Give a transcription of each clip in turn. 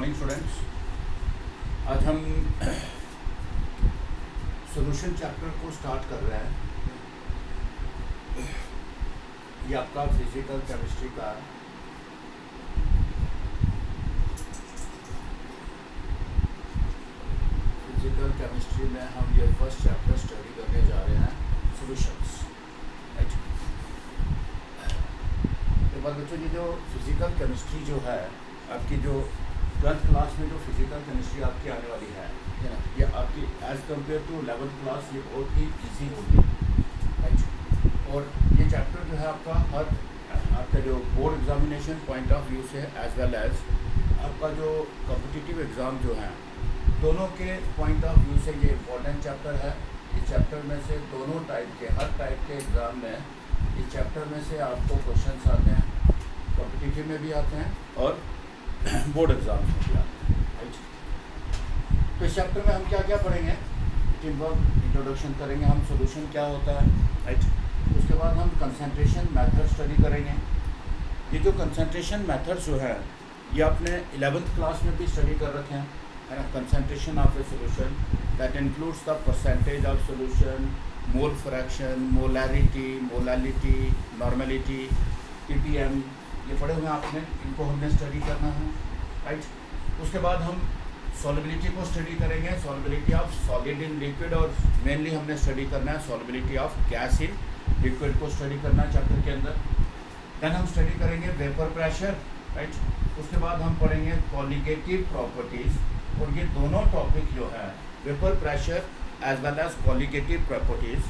Morning students. आज हम solution chapter को स्टार्ट कर रहे हैं। ये आपका फिजिकल केमिस्ट्री का में हम ये फर्स्ट चैप्टर स्टडी करने जा रहे हैं, सॉल्यूशंस। राइट। तो बाद बच्चों, ये जो फिजिकल केमिस्ट्री जो है आपकी, जो 12th क्लास में जो फिजिकल केमिस्ट्री आपकी आने वाली है ना, ये आपकी as compare to 11th class ये बहुत ही ईजी होगी। राइट। और ये चैप्टर जो है आपका आपका जो board examination point of view से एज वेल एज आपका जो कॉम्पिटिटिव एग्ज़ाम जो है, दोनों के पॉइंट ऑफ व्यू से ये इम्पोर्टेंट चैप्टर है। इस चैप्टर में से दोनों टाइप के, हर टाइप के एग्ज़ाम में इस चैप्टर में से आपको क्वेश्चंस आते हैं, कॉम्पिटिटिव में भी आते हैं और बोर्ड एग्ज़ाम में भी आते हैं। राइट। तो इस चैप्टर में हम क्या क्या पढ़ेंगे, टीम वर्क इंट्रोडक्शन करेंगे हम, सॉल्यूशन क्या होता है। राइट। उसके बाद हम कंसंट्रेशन मेथड स्टडी करेंगे। ये जो कंसंट्रेशन मेथड जो है ये आपने 11th क्लास में भी स्टडी कर रखे हैं, है ना। Concentration of A solution that includes the percentage of solution, mole fraction, molarity, molality, normality, ppm, ये पढ़े हुए हैं आपने, इनको हमने स्टडी करना है। राइट। उसके बाद हम सॉल्युबिलिटी को स्टडी करेंगे, solubility of solid in liquid, और मेनली हमने स्टडी करना है solubility of gas in liquid को स्टडी करना है चैप्टर के अंदर। देन हम स्टडी करेंगे वेपर प्रेशर। राइट। उसके बाद हम पढ़ेंगे कॉलिगेटिव प्रॉपर्टीज़, और ये दोनों टॉपिक जो है vapour pressure as well as colligative properties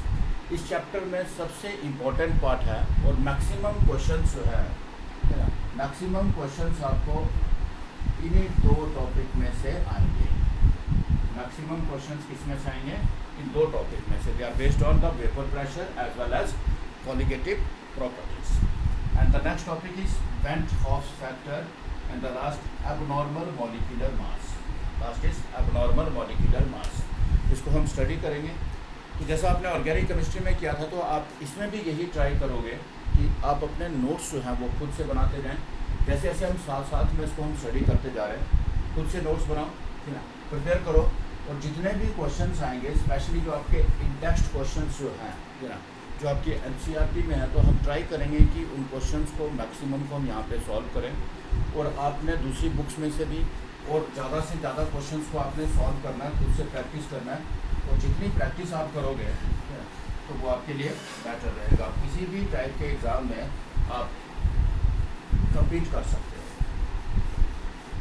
इस चैप्टर में सबसे इम्पोर्टेंट पार्ट है। और मैक्सिमम क्वेश्चन जो है ना, मैक्सिमम क्वेश्चन आपको इन्हीं दो टॉपिक में से आएंगे। मैक्सिमम क्वेश्चन किस में से आएंगे, इन दो टॉपिक में से। They are based on the vapour pressure as well as colligative properties. And the next topic is van't Hoff's factor, and the last abnormal molecular mass. Last is abnormal molecular mass. इसको हम study करेंगे। तो जैसा आपने organic chemistry में किया था, तो आप इसमें भी यही ट्राई करोगे कि आप अपने नोट्स जो हैं वो खुद से बनाते जाएं। जैसे जैसे हम साथ साथ में इसको हम स्टडी करते जा रहे हैं, खुद से नोट्स बनाओ, ठीक है, प्रिपेयर करो। और जितने भी क्वेश्चंस आएंगे, स्पेशली जो आपके इन टेक्स्ट क्वेश्चंस जो हैं, ठीक है, जो आपकी NCERT में है, तो हम ट्राई करेंगे कि उन क्वेश्चंस को मैक्सिमम को हम यहाँ पे सॉल्व करें। और आपने दूसरी बुक्स में से भी और ज़्यादा से ज़्यादा क्वेश्चंस को आपने सॉल्व करना है, खुद से प्रैक्टिस करना है। और जितनी प्रैक्टिस आप करोगे तो वो आपके लिए बेटर रहेगा। किसी भी टाइप के एग्ज़ाम में आप कम्पीट कर सकते हो।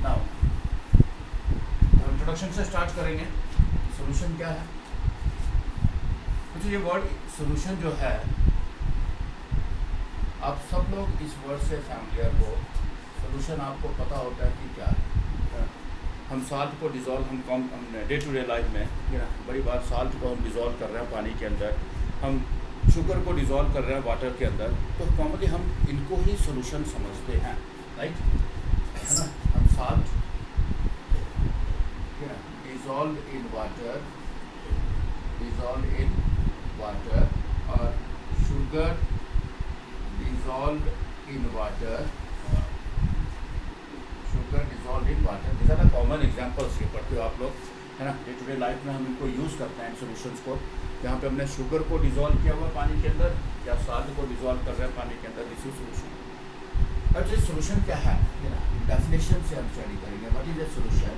नाउ इंट्रोडक्शन से स्टार्ट करेंगे। सॉल्यूशन क्या है? तो ये वर्ड सॉल्यूशन जो है, आप सब लोग इस वर्ड से फैमिलियर हो। सॉल्यूशन आपको पता होता है कि क्या है। हम साल्ट को डिज़ोल्व, हम डे टू डे लाइफ में बड़ी बार साल्ट को हम डिज़ोल्व कर रहे हैं पानी के अंदर, हम शुगर को डिज़ोल्व कर रहे हैं वाटर के अंदर, तो कॉमनली हम इनको ही सॉल्यूशन समझते हैं। राइट, है ना। हम साल्ट डिज़ोल्व इन वाटर, और sugar dissolve in water, this are the common examples. ये पढ़ते हो आप लोग, है ना। डे टू डे लाइफ में हम इनको यूज़ करते हैं सॉल्यूशंस को। जहाँ पे हमने शुगर को डिज़ोल्व किया हुआ पानी के अंदर, या साल्ट को डिज़ोल्व कर रहे हैं पानी के अंदर, दिस इज सॉल्यूशन। अब ये सॉल्यूशन क्या है ना, डेफिनेशन से हम स्टडी करेंगे। What is a solution?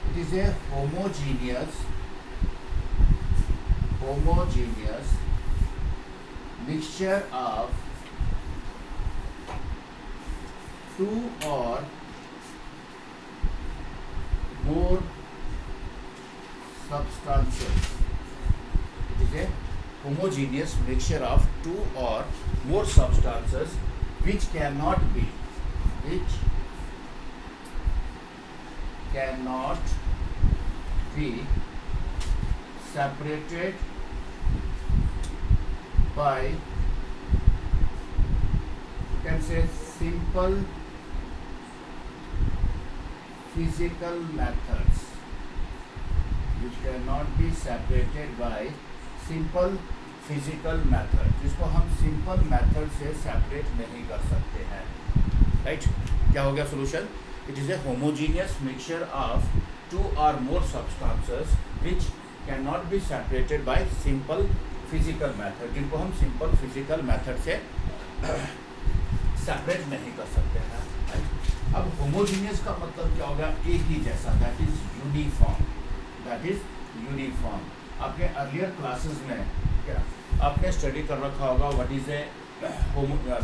It is a homogeneous mixture of two or more substances. It is a homogeneous mixture of two or more substances which cannot be separated by, you can say, simple physical methods, which cannot be separated by simple physical method, जिसको हम simple method से separate नहीं कर सकते हैं। Right. क्या हो गया solution? It is a homogeneous mixture of two or more substances which cannot be separated by simple physical method, जिनको हम simple physical method से सेपरेट नहीं कर सकते हैं। अब होमोजीनियस का मतलब क्या होगा? एक ही जैसा, that is uniform, that is uniform. आपने अर्लियर क्लासेस में क्या आपने स्टडी कर रखा होगा, व्हाट इज ए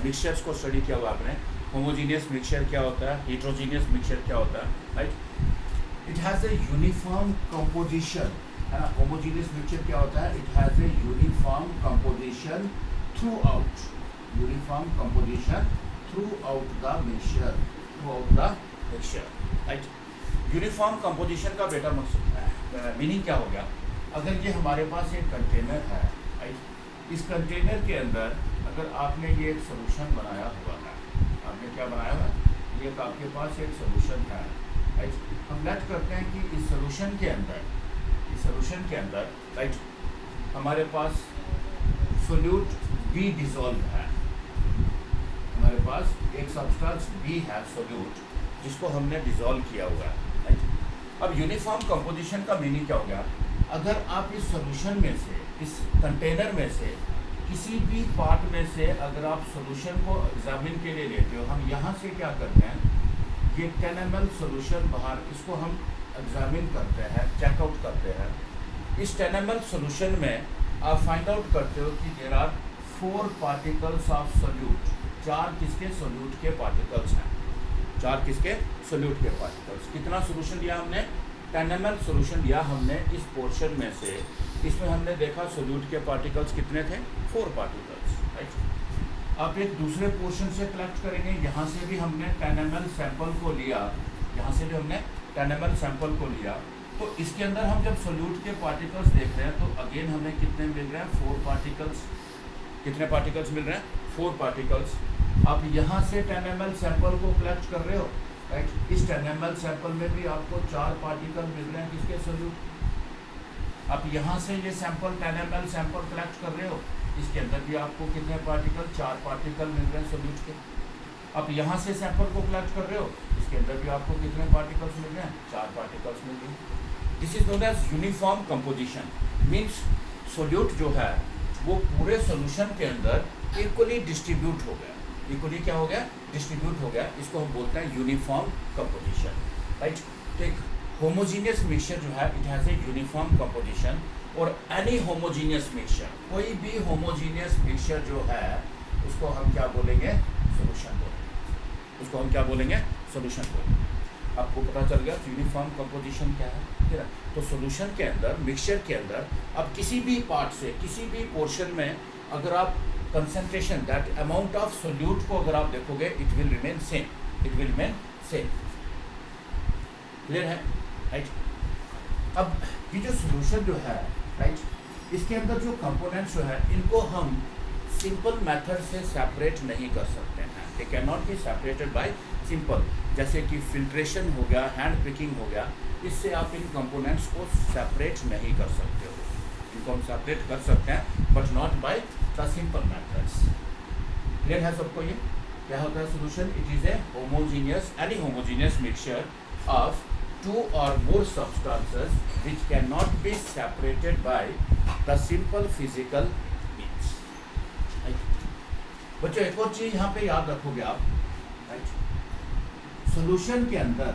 मिक्सचर्स को स्टडी किया होगा आपने। होमोजीनियस मिक्सचर क्या होता है, हेट्रोजीनियस मिक्सचर क्या होता है, right. It has a uniform composition, है ना। होमोजीनियस मिक्सचर क्या होता है? It has a uniform composition through out, uniform composition through out the mixture, through out the mixture, right. Uniform composition का बेटा मीनिंग क्या हो गया? अगर ये हमारे पास एक कंटेनर है, राइट, इस कंटेनर के अंदर अगर आपने ये एक सोल्यूशन बनाया हुआ है, आपने क्या बनाया हुआ है? ये आपके पास एक सोल्यूशन है, राइट। हम लेट करते हैं कि इस सोल्यूशन के अंदर, इस सोल्यूशन के अंदर, राइट, हमारे पास सोल्यूट बी डिसॉल्व है, हमारे पास एक सब्सटेंस बी है सोल्यूट, जिसको हमने डिसॉल्व किया हुआ है, राइट। अब यूनिफॉर्म कंपोजिशन का मीनिंग क्या हो गया? अगर आप इस सॉल्यूशन में से, इस कंटेनर में से किसी भी पार्ट में से अगर आप सॉल्यूशन को एग्जामिन के लिए लेते हो, हम यहाँ से क्या करते हैं, ये 10 ml सॉल्यूशन बाहर, इसको हम एग्जामिन करते हैं, चेकआउट करते हैं। इस 10 ml सॉल्यूशन में आप फाइंड आउट करते हो कि there are 4 particles of solute, 4 किसके सोल्यूट के पार्टिकल्स हैं, 4 किसके सोल्यूट के पार्टिकल्स। कितना सोल्यूशन लिया हमने? 10 ml सोल्यूशन लिया हमने इस पोर्शन में से। इसमें हमने देखा सोल्यूट के पार्टिकल्स कितने थे? 4 पार्टिकल्स, राइट। आप एक दूसरे पोर्शन से कलेक्ट करेंगे, यहाँ से भी हमने 10 ml सैंपल को लिया, यहाँ से भी हमने 10 ml सैंपल को लिया। तो इसके अंदर हम जब सोल्यूट के पार्टिकल्स देख रहे हैं तो अगेन हमें कितने मिल रहे हैं? 4 पार्टिकल्स। कितने पार्टिकल्स मिल रहे हैं? 4 पार्टिकल्स। आप यहाँ से 10 ml सैंपल को कलेक्ट कर रहे हो, राइट। इस 10 ml सैंपल में भी आपको 4 पार्टिकल मिल रहे हैं, किसके? सोल्यूट। आप यहाँ से ये सैंपल 10 ml सैंपल कलेक्ट कर रहे हो, इसके अंदर भी आपको कितने पार्टिकल? 4 पार्टिकल मिल रहे हैं सोल्यूट के। आप यहाँ से सैंपल को कलेक्ट कर रहे हो, इसके अंदर भी आपको कितने पार्टिकल्स मिल रहे हैं? 4 पार्टिकल्स मिल रहे हैं। This is known as uniform composition, means solute जो है वो पूरे सोल्यूशन के अंदर इक्वली डिस्ट्रीब्यूट हो गया। इक्वली क्या हो गया? डिस्ट्रीब्यूट हो गया। इसको हम बोलते हैं यूनिफॉर्म कंपोजिशन, राइट। तो एक होमोजीनियस मिक्सचर जो है, it has a uniform composition. और एनी होमोजीनियस मिक्सचर, कोई भी होमोजीनियस मिक्सचर जो है उसको हम क्या बोलेंगे? सोल्यूशन बोलेंगे। उसको हम क्या बोलेंगे? सोल्यूशन बोलेंगे। आपको पता चल गया यूनिफॉर्म कंपोजिशन क्या है, ठीक है। तो सोल्यूशन के अंदर, मिक्सचर के अंदर, अब किसी भी पार्ट से, किसी भी पोर्शन में अगर आप concentration, that amount of solute को अगर आप देखोगे, it will remain same, it will remain same. Clear है, राइट। अब ये जो सोल्यूशन जो है, राइट, इसके अंदर जो कंपोनेंट्स जो है, इनको हम सिंपल मेथड से सेपरेट नहीं कर सकते हैं। They can not be separated by simple, जैसे कि फिल्ट्रेशन हो गया, हैंड पिकिंग हो गया, इससे आप इन कंपोनेंट्स को सेपरेट नहीं कर सकते हो। इनको हम सेपरेट कर सकते हैं but not by the simple methods. Clear है सबको? ये क्या होता है solution? It is a homogeneous, any homogeneous mixture of 2 or more substances which cannot be separated by the simple physical means, right? बच्चों एक और चीज यहाँ पे याद रखोगे आप, राइट। सोल्यूशन के अंदर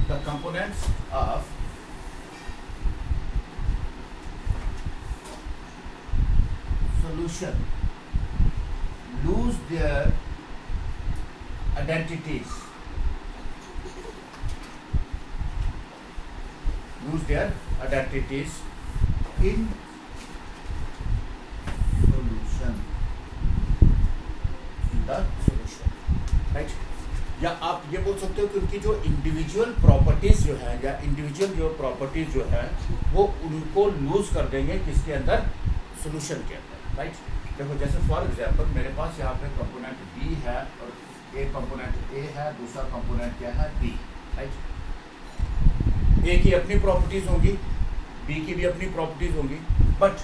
the components of solution lose their identities, in solution, in the solution, right? या आप ये बोल सकते हो कि उनकी जो इंडिविजुअल प्रॉपर्टीज जो है, या इंडिविजुअल जो प्रॉपर्टीज जो है, वो उनको लूज कर देंगे किसके अंदर? सोल्यूशन के अंदर, राइट। देखो जैसे फॉर एग्जांपल मेरे पास यहाँ पे कंपोनेंट बी है और एक कंपोनेंट ए है, दूसरा कंपोनेंट क्या है? B, right. ए की अपनी प्रॉपर्टीज होंगी, बी की भी अपनी प्रॉपर्टीज होंगी, बट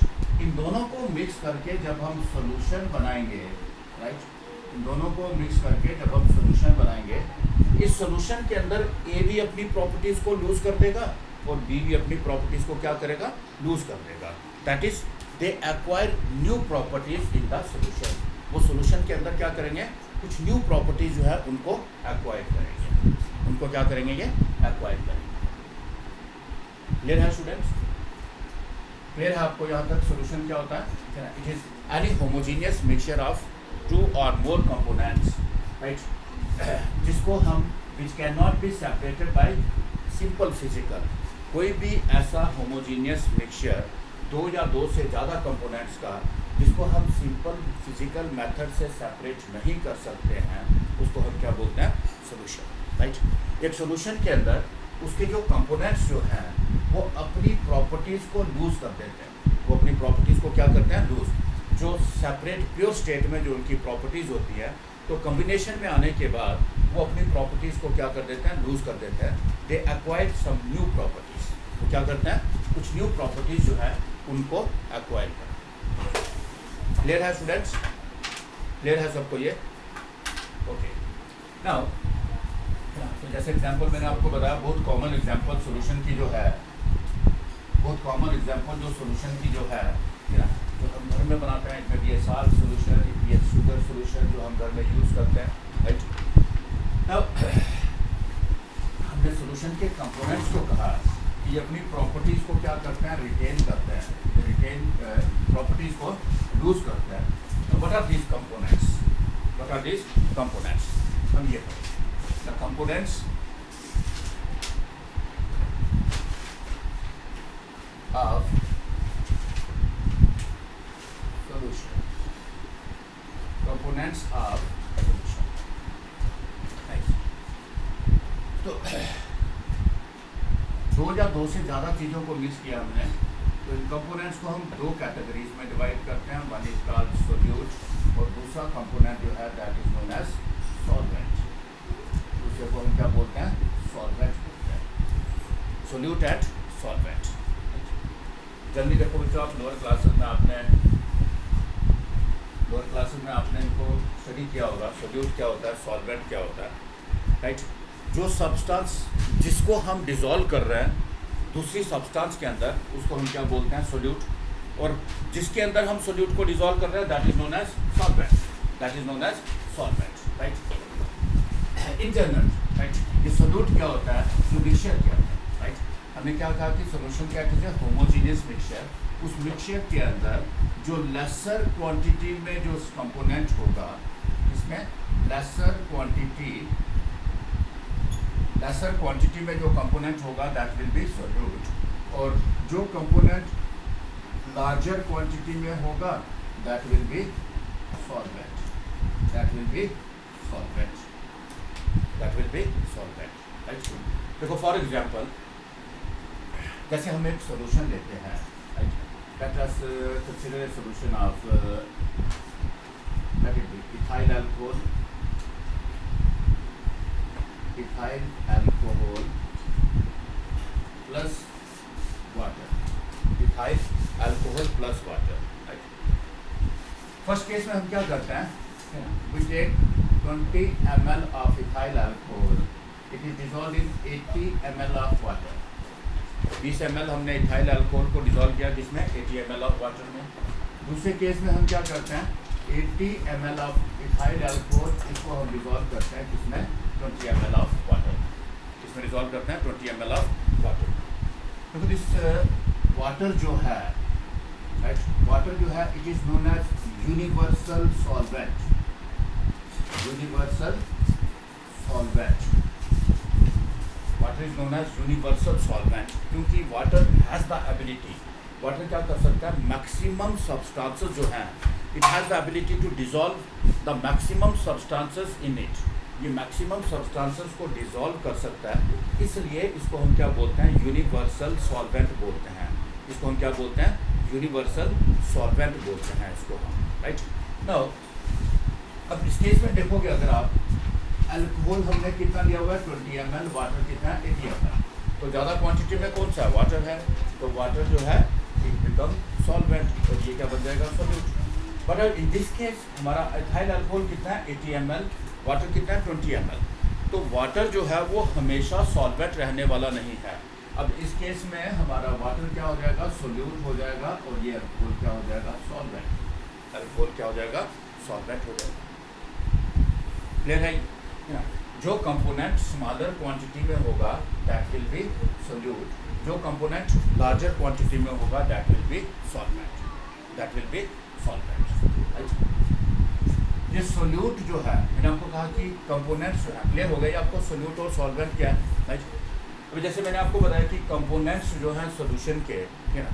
इन दोनों को मिक्स करके जब हम सॉल्यूशन बनाएंगे, राइट, इन दोनों को मिक्स करके जब हम सॉल्यूशन बनाएंगे, इस सॉल्यूशन के अंदर ए भी अपनी प्रॉपर्टीज़ को लूज कर देगा और बी भी अपनी प्रॉपर्टीज़ को क्या करेगा, लूज कर देगा। That is they acquire new properties in the solution. वो सॉल्यूशन के अंदर क्या करेंगे, कुछ न्यू प्रॉपर्टीज जो है उनको एक्वायर करेंगे, उनको क्या करेंगे, ये एक्वायर करेंगे। क्लियर है स्टूडेंट्स? क्लियर है आपको यहाँ तक सॉल्यूशन क्या होता है? It is any homogeneous mixture of two or more components, right, जिसको हम which can not be separated by simple physical. कोई भी ऐसा होमोजीनियस मिक्सचर दो या दो से ज़्यादा कंपोनेंट्स का जिसको हम सिंपल फिजिकल मेथड से सेपरेट नहीं कर सकते हैं, उसको हम क्या बोलते हैं, सॉल्यूशन, राइट। एक सॉल्यूशन के अंदर उसके जो कंपोनेंट्स जो हैं वो अपनी प्रॉपर्टीज़ को लूज़ कर देते हैं, वो अपनी प्रॉपर्टीज़ को क्या करते हैं, लूज़। जो सेपरेट प्योर स्टेट में जो उनकी प्रॉपर्टीज़ होती है, तो कॉम्बिनेशन में आने के बाद वो अपनी प्रॉपर्टीज़ को क्या कर देते हैं, लूज़ कर देते हैं। दे एक्वायर सम न्यू प्रॉपर्टीज़, वो क्या करते हैं, कुछ न्यू प्रॉपर्टीज़ जो है उनको एक्वायर करते हैं। क्लियर है स्टूडेंट्स? क्लियर है सबको ये? ओके, नाउ तो जैसे एग्जांपल मैंने आपको बताया, बहुत कॉमन एग्जांपल सॉल्यूशन की जो है, बहुत कॉमन एग्जांपल जो सॉल्यूशन की जो है जो हम घर में बनाते हैं, इसमें ये साल्ट सॉल्यूशन, ये शुगर सॉल्यूशन जो हम घर में यूज़ करते हैं, राइट। अब हमने सॉल्यूशन के कंपोनेंट्स को कहा कि अपनी प्रॉपर्टीज़ को क्या करते हैं, रिटेन करते हैं, रिटेन प्रॉपर्टीज़ को लूज करते हैं। तो what are these components, what are these components, हम ये the components of solution, components of solution, nice। तो दो या दो से ज़्यादा चीज़ों को मिक्स किया हमने, तो इन कंपोनेंट्स को हम दो कैटेगरीज में डिवाइड करते हैं। वन इज कॉल्ड सोल्यूट और दूसरा कंपोनेंट जो है that is known as solvent. दूसरे को हम क्या बोलते हैं, सॉल्वेंट बोलते हैं, सोल्यूट एंड सॉल्वेंट। जल्दी देखो बच्चों, आप लोअर क्लासेस में आपने इनको स्टडी किया होगा, सोल्यूट क्या होता है, सॉल्वेंट क्या होता है, राइट। जो सब्सटेंस जिसको हम डिज़ोल्व कर रहे हैं दूसरी सब्सटेंस के अंदर, उसको हम क्या बोलते हैं, सोल्यूट। और जिसके अंदर हम सोल्यूट को डिज़ोल्व कर रहे हैं that is known as solvent, that is known as solvent, right. In general, right, ये सोल्यूट क्या होता है, जो मिक्सचर क्या होता है, राइट। हमने क्या कहा कि सोल्यूशन क्या कहते हैं, होमोजीनियस मिक्सचर। उस मिक्सचर के अंदर जो लेसर क्वांटिटी में जो कंपोनेंट होगा, इसमें लेसर क्वांटिटी में जो कंपोनेंट होगा दैट विल बी सोल्यूट, और जो कंपोनेंट लार्जर क्वांटिटी में होगा that will B solvent, that will B solvent, that will B solvent, right. देखो फॉर एग्जांपल, जैसे हम एक सॉल्यूशन लेते हैं, right, let us consider a solution of let it be ethyl alcohol plus water, ethyl alcohol plus water, right। First case में हम क्या करते हैं, we take 20 ml of ethyl alcohol, it is dissolved in 80 ml of water। 20 ml हमने ethyl alcohol को dissolve किया जिसमें 80 ml of water में। दूसरे केस में हम क्या करते हैं, 80 ml ऑफ इथाइल अल्कोहल, इसको हम डिज़ोल्व करते हैं किसमें, 20 ml ऑफ वाटर, इसमें डिज़ोल्व करते हैं 20 ml ऑफ वाटर। तो दिस वाटर जो है, राइट, वाटर जो है it is known as universal solvent, universal solvent. Water is known as universal solvent क्योंकि water has the ability, water क्या कर सकता है, मैक्सिमम सब्सटेंसेस जो हैं, it has the ability to dissolve the maximum substances in it. ये maximum substances को dissolve कर सकता है, इसलिए इसको हम क्या बोलते हैं, यूनिवर्सल सॉल्वेंट बोलते हैं। इसको हम क्या बोलते हैं, यूनिवर्सल सॉल्वेंट बोलते हैं इसको हम, राइट। नाउ अब इस केस में देखोगे, अगर आप अल्कोहल हमने कितना लिया हुआ है, 20 ml, वाटर कितना है, 80 ml। तो ज़्यादा क्वांटिटी में कौन सा वाटर है, तो वाटर जो है इट बिकम सॉल्वेंट और ये क्या बन जाएगा solute. But in this case हमारा इथाइल अल्कोहल कितना है 80 ml, वाटर कितना है 20 ml। तो वाटर जो है वो हमेशा सॉल्वेंट रहने वाला नहीं है। अब इस केस में हमारा वाटर क्या हो जाएगा सोल्यूट हो जाएगा और ये अल्कोहल क्या हो जाएगा सॉल्वेंट। अल्कोहल क्या हो जाएगा सॉल्वेंट हो जाएगा। क्लियर है ना? जो कंपोनेंट स्मॉलर क्वांटिटी में होगा दैट विल बी सोल्यूट, जो कंपोनेंट लार्जर क्वांटिटी में होगा that will B solvent, that will B solvent. ये सोल्यूट जो है मैंने आपको कहा कि कंपोनेंट्स जो है, क्लियर हो गई आपको सोल्यूट और सॉल्वेंट क्या है, राइट। अभी जैसे मैंने आपको बताया कि कंपोनेंट्स जो हैं सॉल्यूशन के, ठीक है ना,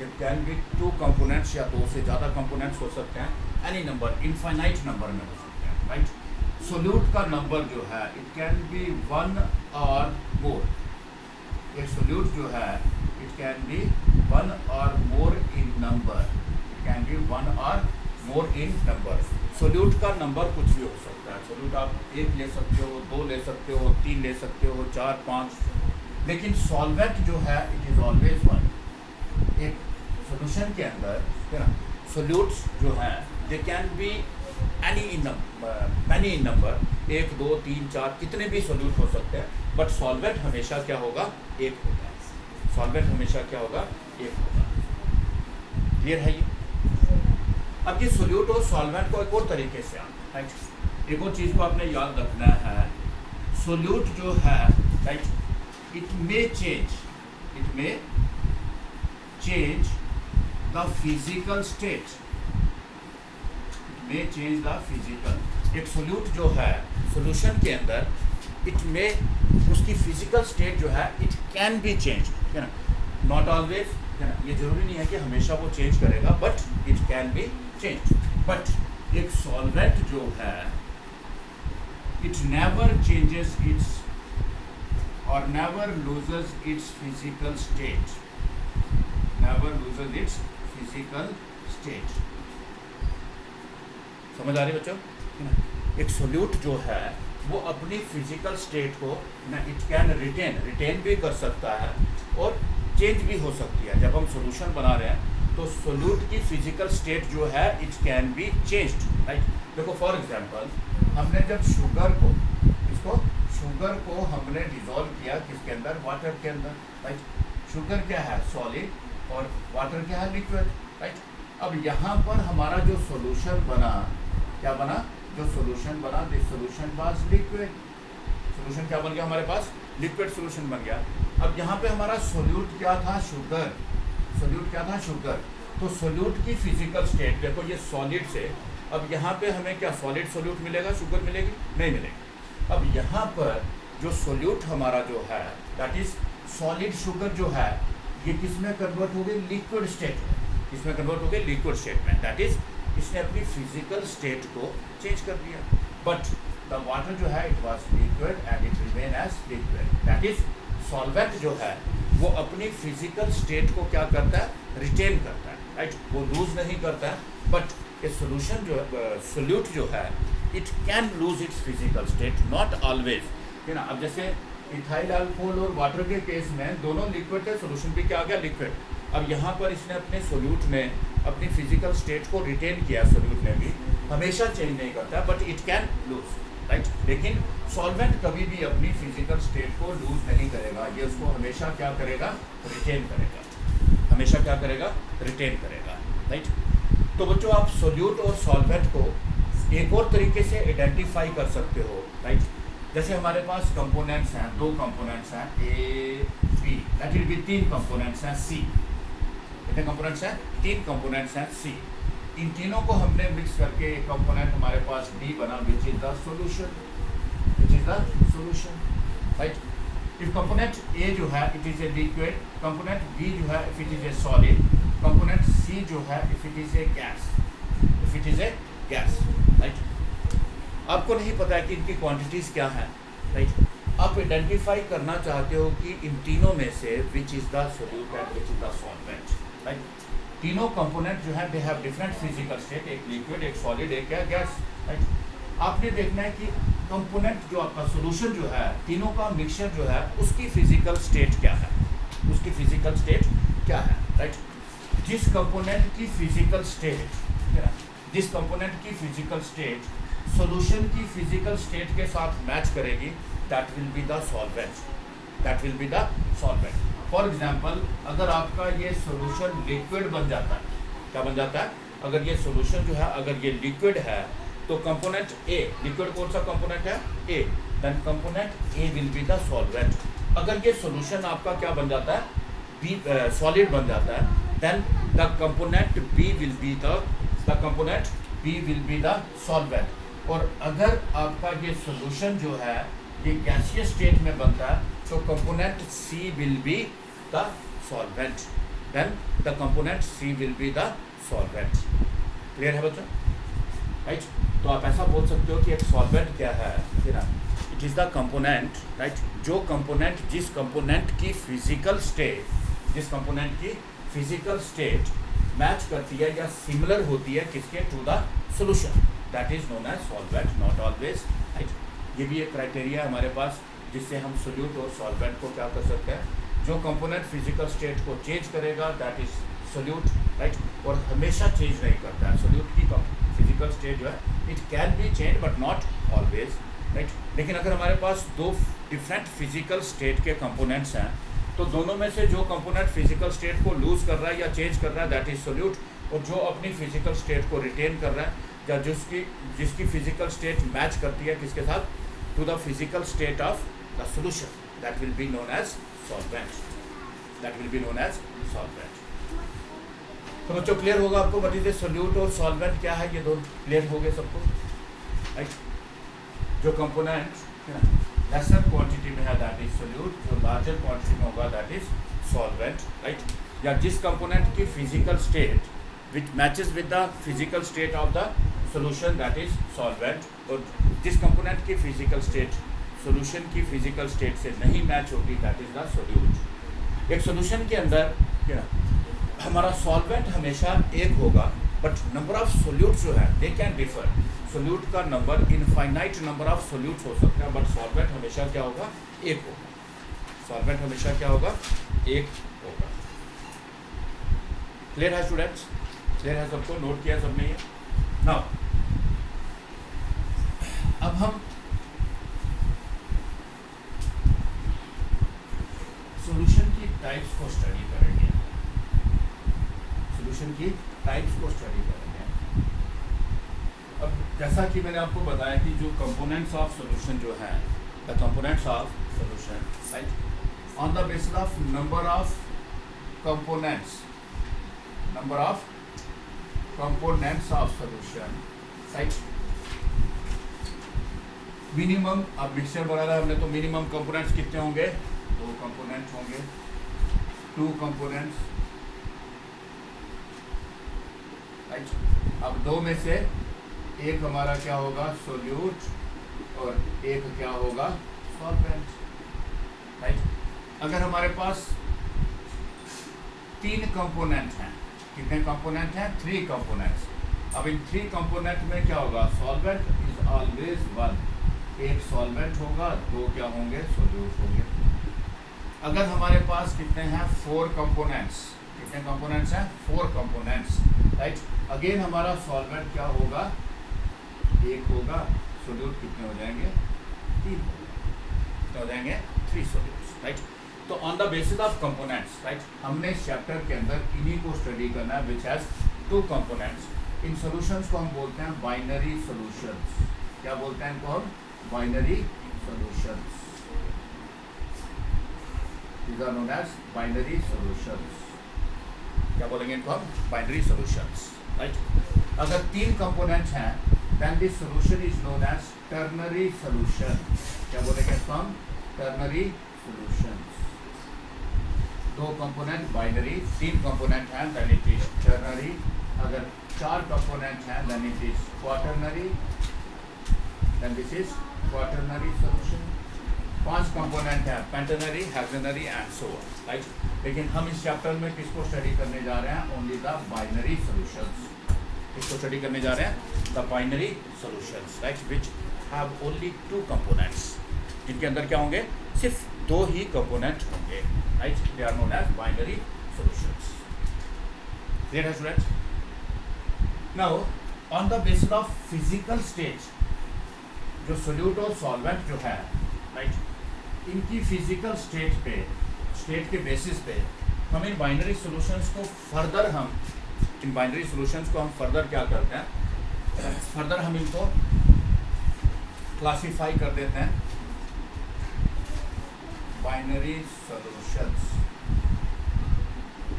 इट कैन बी 2 कंपोनेंट्स या 2 से ज़्यादा कंपोनेंट्स हो सकते हैं, एनी नंबर इनफाइनाइट नंबर में हो सकते हैं, राइट। सोल्यूट का नंबर जो है इट कैन बी 1 और मोर। एक सोल्यूट जो है इट कैन बी 1 और मोर इन नंबर, इट कैन बी 1 और मोर इन नंबर। सोल्यूट का नंबर कुछ भी हो सकता है, सोल्यूट आप 1 ले सकते हो, 2 ले सकते हो, 3 ले सकते हो, 4, 5, लेकिन सॉल्वेंट जो है इट इज़ ऑलवेज 1। एक सोल्यूशन के अंदर, है ना, सोल्यूट्स जो हैं they can be many in number, 1, 2, 3, 4 कितने भी सोल्यूट हो सकते हैं, बट सॉल्वेंट हमेशा क्या होगा 1 होगा। सॉल्वेंट हमेशा क्या होगा 1 होगा। क्लियर है ये? अब ये सोल्यूट और सॉल्वेंट को एक और तरीके से राइट, एक और चीज़ को आपने याद रखना है। सोल्यूट जो है right, it may change the physical state, it may change the physical. एक सोल्यूट जो है सोल्यूशन के अंदर इट मे, उसकी फिजिकल स्टेट जो है इट कैन बी चेंज, है ना, नॉट ऑलवेज, है ना, ये जरूरी नहीं है कि हमेशा वो चेंज करेगा, but it can be change. But एक सॉल्वेंट जो है इट नेवर चेंजेस इट्स और never loses it's physical state, never loses it's physical state. समझ आ रही बच्चों? एक सोल्यूट जो है वो अपनी फिजिकल स्टेट को ना इट कैन रिटेन भी कर सकता है और चेंज भी हो सकती है। जब हम सोल्यूशन बना रहे हैं तो सोल्यूट की फिजिकल स्टेट जो है it can be changed, right. देखो फॉर एग्जांपल, हमने जब शुगर को हमने डिसॉल्व किया किसके अंदर, वाटर के अंदर, राइट। शुगर क्या है सॉलिड और वाटर क्या है लिक्विड, राइट। अब यहाँ पर हमारा जो सोल्यूशन बना, क्या बना, जो सोल्यूशन बना, this solution was liquid. Solution क्या बन गया हमारे पास, लिक्विड सोल्यूशन बन गया। अब यहाँ पे हमारा सोल्यूट क्या था, शुगर, सोल्यूट क्या था, शुगर। तो सोल्यूट की फिजिकल स्टेट देखो, ये सॉलिड से, अब यहाँ पे हमें क्या सॉलिड सोल्यूट मिलेगा, शुगर मिलेगी, नहीं मिलेगी। अब यहाँ पर जो सोल्यूट हमारा जो है दैट इज सॉलिड शुगर जो है ये किस में कन्वर्ट हो गई, लिक्विड स्टेट में। इसमें कन्वर्ट हो गई लिक्विड स्टेट में, दैट इज इसने अपनी फिजिकल स्टेट को चेंज कर दिया। बट द वाटर जो है it was liquid and it remain as liquid, that is solvent जो है वो अपनी फिजिकल स्टेट को क्या करता है, रिटेन करता है, राइट, वो लूज नहीं करता है। बट ए सोल्यूशन जो सोल्यूट जो है it can lose its physical state, not always, है ना। अब जैसे इथाइल अल्कोहल और वाटर के केस में दोनों लिक्विड थे, सोल्यूशन भी क्या आ गया, लिक्विड। अब यहाँ पर इसने अपने सोल्यूट में अपनी फिजिकल स्टेट को रिटेन किया, सोल्यूट ने भी हमेशा चेंज नहीं करता, but it can lose, right. लेकिन सॉल्वेंट कभी भी अपनी फिजिकल स्टेट को लूज नहीं करेगा, ये उसको हमेशा क्या करेगा, रिटेन करेगा, हमेशा क्या करेगा, रिटेन करेगा, राइट। तो बच्चों आप सोल्यूट और सॉल्वेंट को एक और तरीके से आइडेंटिफाई कर सकते हो, राइट। जैसे हमारे पास कंपोनेंट्स हैं, 2 कंपोनेंट्स हैं A B, that will be 3 components हैं सी। कितने कंपोनेंट्स हैं, 3 कंपोनेंट्स हैं सी। इन तीनों को हमने मिक्स करके एक कंपोनेंट हमारे पास डी बना, which is the solution, which is the solution, right. If component A जो है it is a liquid, component B जो है if it is a solid, component C जो है if it is a gas, if it is a gas, right. आपको नहीं पता है कि इनकी क्वांटिटीज क्या हैं, राइट। आप आइडेंटिफाई करना चाहते हो कि इन तीनों में से विच is the solute and which is the solvent, right. तीनों कंपोनेंट जो है they have different physical state, एक लिक्विड, एक सॉलिड, एक क्या गैस, राइट। आपने देखना है कि कंपोनेंट जो आपका सोल्यूशन जो है, तीनों का मिक्सचर जो है उसकी फिजिकल स्टेट क्या है, उसकी फिजिकल स्टेट क्या है, राइट। जिस कंपोनेंट की फिजिकल स्टेट जिस कंपोनेंट की फिजिकल स्टेट सॉल्यूशन की फिजिकल स्टेट के साथ मैच करेगी, that will be the solvent, that will be the solvent. For example, अगर आपका ये सॉल्यूशन लिक्विड बन जाता है, क्या बन जाता है, अगर ये सॉल्यूशन जो है अगर ये लिक्विड है तो कंपोनेंट ए, लिक्विड कौन सा कंपोनेंट है, a, then component a will be the solvent. अगर ये सॉल्यूशन आपका क्या बन जाता है, बी सॉलिड बन जाता है, then the component B will be the component B will be the solvent. और अगर आपका ये सॉल्यूशन जो है ये गैसियस स्टेट में बनता है तो component C will be the solvent, then the component C will be the solvent. Clear है बच्चों, राइट? तो आप ऐसा बोल सकते हो कि एक सॉल्वेंट क्या है ना, it is the component, right, जो कंपोनेंट जिस कंपोनेंट की फिजिकल स्टेट, जिस कंपोनेंट की फिजिकल स्टेट मैच करती है या सिमिलर होती है किसके, to the solution, that is known as solvent, not always, right. ये भी एक क्राइटेरिया है हमारे पास जिससे हम सोल्यूट और सॉल्वेंट को क्या कर सकते हैं, जो कंपोनेंट फिजिकल स्टेट को चेंज करेगा दैट इज सोल्यूट, राइट, और हमेशा चेंज नहीं करता है सोल्यूट की फिजिकल स्टेट जो है, it can be change but not always, right. लेकिन अगर हमारे पास दो डिफरेंट फिजिकल स्टेट के कंपोनेंट्स हैं तो दोनों में से जो कंपोनेंट फिजिकल स्टेट को लूज कर रहा है या चेंज कर रहा है दैट इज सोल्यूट, और जो अपनी फिजिकल स्टेट को रिटेन कर रहा है या जिसकी फिजिकल स्टेट मैच करती है किसके साथ, to the physical state of the solution, that will be known as solvent, that will be known as solvent. तो बच्चों क्लियर होगा आपको व्हाट इज ए सोल्यूट और सॉल्वेंट क्या है, ये दो क्लियर हो गए सबको, राइट। जो कंपोनेंट लेसर क्वांटिटी में है दैट इज सोल्यूट, जो लार्जर क्वांटिटी में होगा दैट इज सॉल्वेंट, राइट। या जिस कंपोनेंट की physical state which matches with the physical state of the solution that is solvent, और जिस कंपोनेंट की फिजिकल स्टेट सोल्यूशन की फिजिकल स्टेट से नहीं मैच होगी दैट इज द सोल्यूट। एक सोल्यूशन के अंदर हमारा सॉल्वेंट हमेशा एक होगा बट नंबर ऑफ सोल्यूट जो है दे कैन डिफर, सोल्यूट का number infinite number of solute हो सकता है बट सॉल्वेंट हमेशा क्या होगा, एक होगा, सॉल्वेंट हमेशा क्या होगा, एक होगा। क्लियर है स्टूडेंट्स, क्लियर है सबको, नोट किया सबने ये। नाउ अब हम सॉल्यूशन की टाइप्स को स्टडी करेंगे, सॉल्यूशन की टाइप्स को स्टडी करेंगे। अब जैसा कि मैंने आपको बताया कि जो कंपोनेंट्स ऑफ सॉल्यूशन जो है, the components of solution, right, on the basis of number of components, number of components of solution, right, minimum, अब मिक्सचर बना रहा है हमने तो मिनिमम कंपोनेंट्स कितने होंगे, दो कंपोनेंट्स होंगे, टू कंपोनेंट्स, राइट। अब दो में से एक हमारा क्या होगा, सोल्यूट, और एक क्या होगा, सॉल्वेंट, राइट। अगर हमारे पास तीन कंपोनेंट हैं, कितने कंपोनेंट हैं, थ्री कंपोनेंट्स। अब इन थ्री कंपोनेंट में क्या होगा, सॉल्वेंट इज ऑलवेज वन, एक सॉल्वेंट होगा, दो क्या होंगे, सोल्यूट होंगे। अगर हमारे पास कितने हैं, फोर कंपोनेंट्स, कितने कंपोनेंट्स हैं, फोर कंपोनेंट्स, राइट। अगेन हमारा सॉल्वेंट क्या होगा, एक होगा, सोल्यूट कितने हो जाएंगे, तीन कितने हो जाएंगे, थ्री सोल्यूट्स, राइट। तो on the basis of components, right, हमने इस चैप्टर के अंदर इन्हीं को स्टडी करना है which has two components. In solutions को हम बोलते हैं बाइनरी सॉल्यूशंस, क्या बोलते हैं इनको हम, binary solutions, these are known as binary solutions, क्या बोलेंगे इनको हम, बाइनरी सॉल्यूशंस, राइट। अगर तीन कंपोनेंट्स हैं then this solution is known as ternary solution, क्या बोलेंगे इसको हम, ternary solutions। दो कंपोनेंट बाइनरी, तीन कंपोनेंट हैं then it is ternary, अगर चार कंपोनेंट हैं then it is quaternary, then this is quaternary solution। पांच कंपोनेंट है, पेंटेनरी, हेक्सेनरी एंड सो ऑन, राइट। लेकिन हम इस चैप्टर में किसको स्टडी करने जा रहे हैं, ओनली द बाइनरी सॉल्यूशंस, किसको स्टडी करने जा रहे हैं, the binary solutions, right, which have only two components, जिनके अंदर क्या होंगे, सिर्फ दो ही कंपोनेंट होंगे, right, they are known as binary solutions. Clear है student? Now on the basis of physical state, जो सोल्यूट और सॉल्वेंट जो है, राइट, इनकी फिजिकल स्टेट के बेसिस पे हम इन बाइनरी सॉल्यूशंस को फर्दर क्या करते हैं, फर्दर हम इनको क्लासिफाई कर देते हैं binary solutions,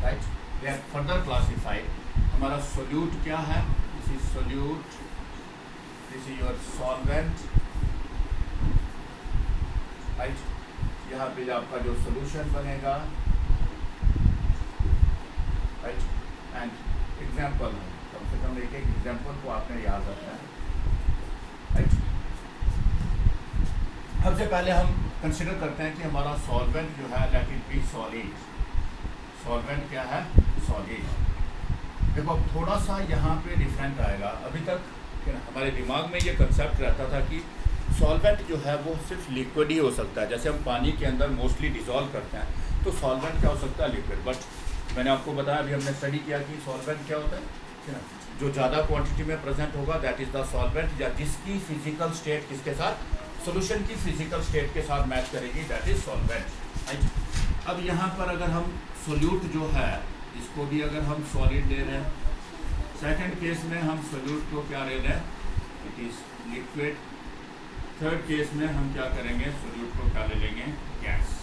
right, they are further classified. हमारा सोल्यूट क्या है, this is solute, this is your solvent, right, यहाँ पे आपका जो सोल्यूशन बनेगा, राइट, एंड एग्जाम्पल, कम से कम एक एग्जाम्पल को आपने याद रखना है, राइट। सबसे पहले हम कंसिडर करते हैं कि हमारा सॉल्वेंट जो है let it be solid. Solvent क्या है, सॉलिड। देखो अब थोड़ा सा यहाँ पे डिफरेंट आएगा। अभी तक हमारे दिमाग में ये कंसेप्ट रहता था कि सॉल्वेंट जो है वो सिर्फ लिक्विड ही हो सकता है, जैसे हम पानी के अंदर मोस्टली डिजॉल्व करते हैं तो सॉल्वेंट क्या हो सकता है, लिक्विड। बट मैंने आपको बताया, अभी हमने स्टडी किया कि सॉल्वेंट क्या होता है, जो ज़्यादा क्वांटिटी में प्रेजेंट होगा दैट इज़ द सॉल्वेंट, या जिसकी फिजिकल स्टेट किसके साथ, सोल्यूशन की फिजिकल स्टेट के साथ मैच करेगी, दैट इज सॉल्वेंट, राइट। अब यहाँ पर अगर हम सोल्यूट जो है इसको भी अगर हम सॉलिड ले रहे हैं, सेकंड केस में हम सोल्यूट को क्या ले रहे हैं, it is liquid. Third case में हम क्या करेंगे, सोल्यूट को क्या ले लेंगे, गैस।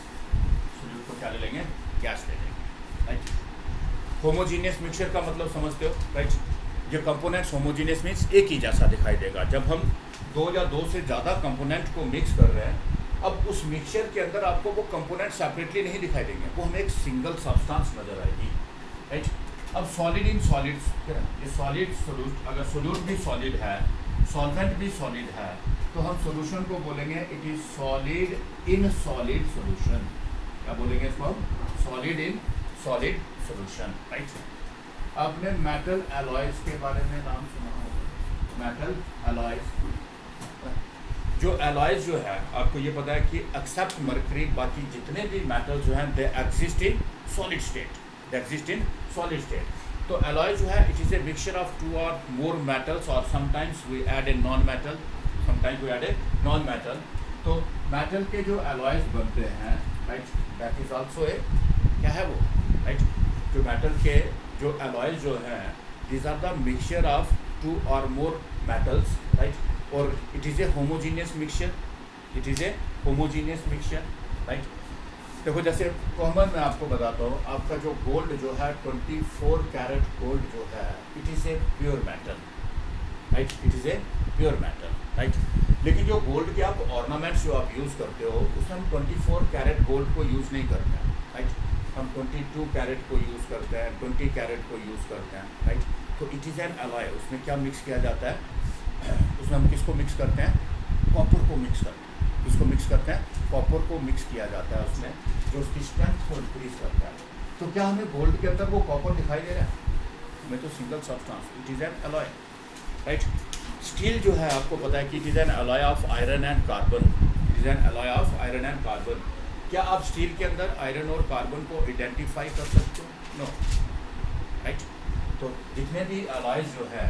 सोल्यूट को क्या ले लेंगे, गैस ले लेंगे, राइट। होमोजीनियस मिक्सचर का मतलब समझते हो, राइट। ये कंपोनेंट्स होमोजीनियस मीन्स एक ही जैसा दिखाई देगा। जब हम दो या दो से ज़्यादा कंपोनेंट को मिक्स कर रहे हैं, अब उस मिक्सचर के अंदर आपको वो कंपोनेंट सेपरेटली नहीं दिखाई देंगे, वो हमें एक सिंगल सब्सटेंस नज़र आएगी, राइट। अब सॉलिड इन सॉलिड्स, ये सॉलिड सोल्यूट, अगर सोल्यूट भी सॉलिड है, सॉल्वेंट भी सॉलिड है, तो हम सोल्यूशन को बोलेंगे it is solid in solid solution. क्या बोलेंगे इसको हम, solid in solid solution, right. आपने मेटल एलॉयज के बारे में नाम सुना होगा, मेटल एलॉयज। जो एलॉयज जो है आपको ये पता है कि एक्सेप्ट मर्करी, बाकी जितने भी मेटल जो हैं they exist in solid state, they exist in solid state. तो एलॉय जो है it is a mixture of two or more metals, और sometimes we add a non metal, sometimes we add a non metal. तो metal के जो alloys बनते हैं, right, that is also a, क्या है वो, राइट, जो मेटल के जो एलॉयज जो हैं these are the mixture of two or more metals, right, और it is a homogeneous mixture, it is a homogeneous mixture, right. देखो जैसे कॉमन मैं आपको बताता हूँ, आपका जो गोल्ड जो है 24 कैरेट गोल्ड जो है it is a pure metal, right, it is a pure metal, right. लेकिन जो गोल्ड के आप ऑर्नामेंट्स जो आप यूज़ करते हो उसमें हम 24 कैरेट गोल्ड को यूज़ नहीं करते हैं, राइट। हम 22 कैरेट को यूज़ करते हैं, 20 कैरेट को यूज़ करते हैं, राइट। तो इट इज़ एन अलॉय। उसमें क्या मिक्स किया जाता है, उसमें हम किसको मिक्स करते हैं, कॉपर को मिक्स करते हैं। किसको मिक्स करते हैं, कॉपर को मिक्स किया जाता है उसमें, जो उसकी स्ट्रेंथ को इंक्रीज करता है। तो क्या हमें गोल्ड के अंदर वो कॉपर दिखाई दे रहा है, हमें तो single substance, it is an alloy, right. Steel जो है आपको पता है कि it is an alloy of iron and carbon, it is an alloy of iron and carbon. क्या आप स्टील के अंदर आयरन और कार्बन को आइडेंटिफाई कर सकते हो, नो, राइट। तो जितने भी अलॉयज जो है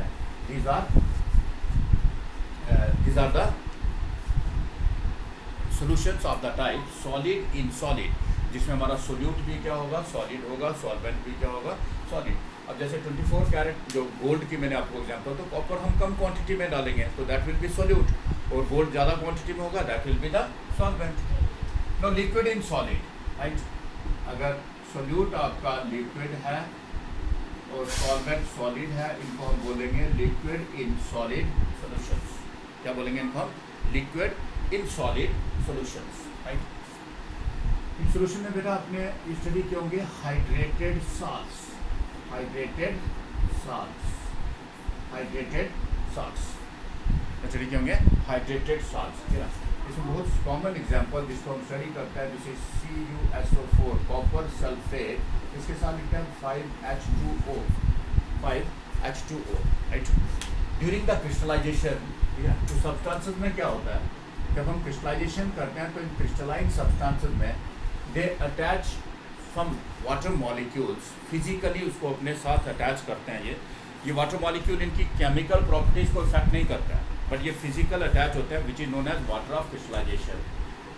these are the solutions of the type solid in solid, जिसमें हमारा सोल्यूट भी क्या होगा, सॉलिड होगा, सॉल्वेंट भी क्या होगा, सॉलिड। अब जैसे 24 कैरेट जो गोल्ड की मैंने आपको एग्जांपल, तो कॉपर हम कम क्वांटिटी में डालेंगे तो दैट विल बी सोल्यूट, और गोल्ड ज़्यादा क्वांटिटी में होगा that will be the solvent. No, liquid in solid, right. अगर सोल्यूट आपका लिक्विड है और सॉल्वेंट सॉलिड है, इनको हम बोलेंगे लिक्विड इन सॉलिड सॉल्यूशंस। क्या बोलेंगे इनको हम, liquid in solid solutions, right. In solution में बेटा आपने स्टडी किए होंगे hydrated salts, hydrated salts, hydrated salts study किए होंगे, हाइड्रेटेड सॉल्ट्स। इसमें बहुत कॉमन एग्जांपल जिसको हम स्टडी करते हैं जैसे CuSO4, कॉपर सल्फेट, इसके साथ लिखते हैं 5H2O, 5H2O, राइट। ड्यूरिंग द क्रिस्टलाइजेशन, तो सब्सटेंसेस में क्या होता है, जब हम क्रिस्टलाइजेशन करते हैं तो इन क्रिस्टलाइन सब्सटेंसेस में they attach some water molecules physically उसको अपने साथ अटैच करते हैं। ये वाटर मॉलिक्यूल इनकी केमिकल प्रॉपर्टीज़ को इफेक्ट नहीं करता है, बट ये फिजिकल अटैच होते हैं, which is known as water of crystallisation.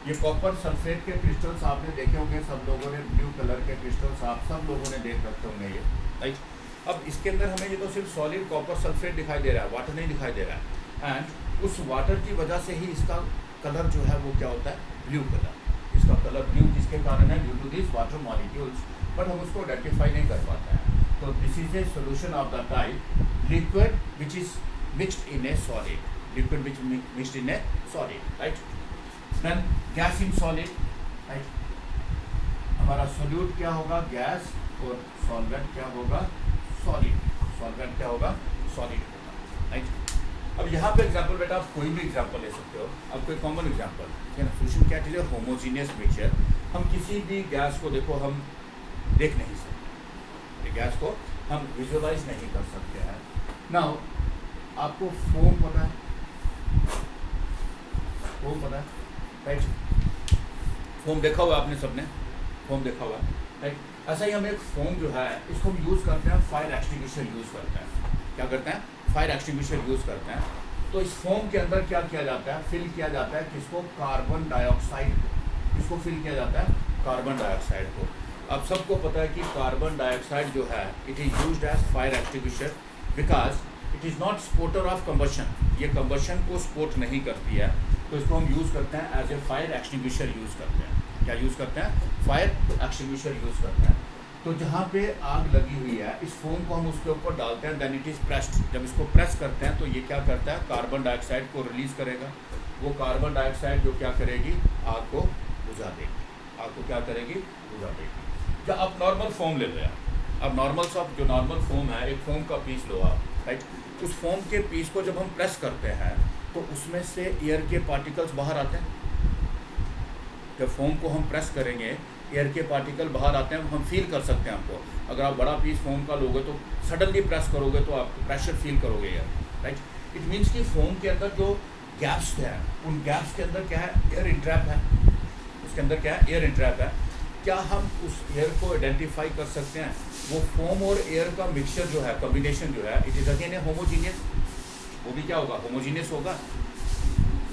ये कॉपर सल्फेट के क्रिस्टल्स आपने देखे होंगे, सब लोगों ने ब्लू कलर के क्रिस्टल्स आप सब लोगों ने देख रखे होंगे ये, राइट। अब इसके अंदर हमें ये तो सिर्फ सॉलिड कॉपर सल्फेट दिखाई दे रहा है, वाटर नहीं दिखाई दे रहा है। एंड उस वाटर की वजह से ही इसका कलर जो है वो क्या होता है, ब्लू कलर। इसका कलर ब्लू किसके कारण है, due to this water molecules, but हम उसको आइडेंटिफाई नहीं कर पाते हैं। तो this is a solution of the type liquid which is mixed in a solid, liquid which mixed in a solid, right. Then gas in solid, right. हमारा solute क्या होगा, गैस, और सॉल्वेंट क्या होगा, सॉलिड। सॉल्वेंट क्या होगा, solid होगा, right. अब यहाँ पे एग्जांपल बेटा आप कोई भी एग्जांपल ले सकते हो, अब कोई कॉमन एग्जांपल है ना। सोल्यूशन क्या चीज़ है, होमोजीनियस मिक्सचर। हम किसी भी गैस को देखो हम देख नहीं सकते, गैस को हम विजुअलाइज नहीं कर सकते हैं। नाउ आपको फोम पता है, फोम पता है, राइट। फोम देखा हुआ आपने सबने, फोम देखा हुआ, राइट। ऐसा ही हम एक फोम जो है इसको हम यूज़ करते हैं, फायर एक्सटिंग्विशर यूज़ करते हैं। क्या करते हैं, फायर एक्सटिंग्विशर यूज़ करते हैं। तो इस फोम के अंदर क्या किया जाता है, फिल किया जाता है किसको, कार्बन डाइऑक्साइड को। किसको फिल किया जाता है, कार्बन डाइऑक्साइड को। अब सबको पता है कि कार्बन डाइऑक्साइड जो है it is used as fire extinguisher because it is not supporter of combustion. ये कंबशन को स्पोर्ट नहीं करती है, तो इसको हम यूज़ करते हैं as a fire extinguisher use करते हैं। क्या यूज़ करते हैं, फायर एक्सटिंग्विशर यूज़ करते हैं। तो जहाँ पे आग लगी हुई है, इस फोम को हम उसके ऊपर डालते हैं, देन इट इज़ प्रेस्ड। जब इसको प्रेस करते हैं तो ये क्या करता है, कार्बन डाइऑक्साइड को रिलीज़ करेगा। वो कार्बन डाइऑक्साइड जो क्या करेगी, आग को बुझा देगी। आग को क्या करेगी, बुझा देगी। या आप नॉर्मल फोम ले लो यार, अब नॉर्मल सब जो नॉर्मल फोम है, एक फोम का पीस लो आप, राइट। उस फोम के पीस को जब हम प्रेस करते हैं तो उसमें से एयर के पार्टिकल्स बाहर आते हैं। जब फोम को हम प्रेस करेंगे एयर के पार्टिकल बाहर आते हैं, हम फील कर सकते हैं आपको। अगर आप बड़ा पीस फोम का लोगे तो सडनली प्रेस करोगे तो आप प्रेशर फील करोगे यार, राइट। इट मीन्स कि फोम के अंदर जो गैप्स हैं, उन गैप्स के अंदर क्या है, एयर इंट्रैप है। उसके अंदर क्या है, एयर इंट्रैप है। क्या हम उस एयर को आइडेंटिफाई कर सकते हैं, वो फोम और एयर का मिक्सचर जो है, कॉम्बिनेशन जो है, it is again A homogeneous. वो भी क्या होगा, होमोजीनियस होगा,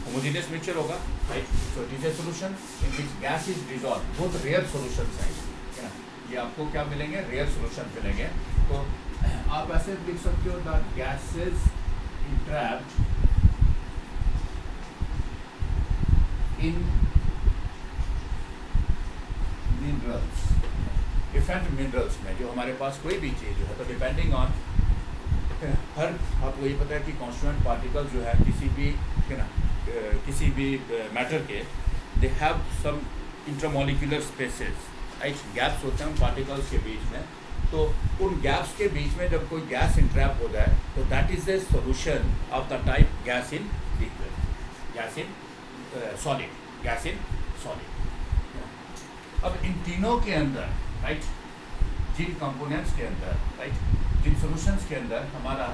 होमोजीनियस मिक्सचर होगा, right. So it is a solution in which gas is dissolve. बहुत रेयर सोल्यूशंस हैं, है ना। ये आपको क्या मिलेंगे, रेयर सोल्यूशन मिलेंगे। तो आप ऐसे लिख सकते हो the gases entrapped in minerals, different minerals में जो हमारे पास कोई भी चीज़ जो है, तो डिपेंडिंग ऑन हर, आपको ये पता है कि कॉन्स्टिट्यूएंट पार्टिकल जो है किसी भी, है ना, किसी भी मैटर के, they have some intermolecular spaces, right. Gaps होते हैं पार्टिकल्स के बीच में। तो उन गैप्स के बीच में जब कोई गैस इंट्रैप हो जाए तो that is a solution of the type gas in liquid, gas in solid, gas in solid. अब इन तीनों के अंदर, राइट, जिन कंपोनेंट्स के अंदर, राइट, जिन सॉल्यूशंस के अंदर हमारा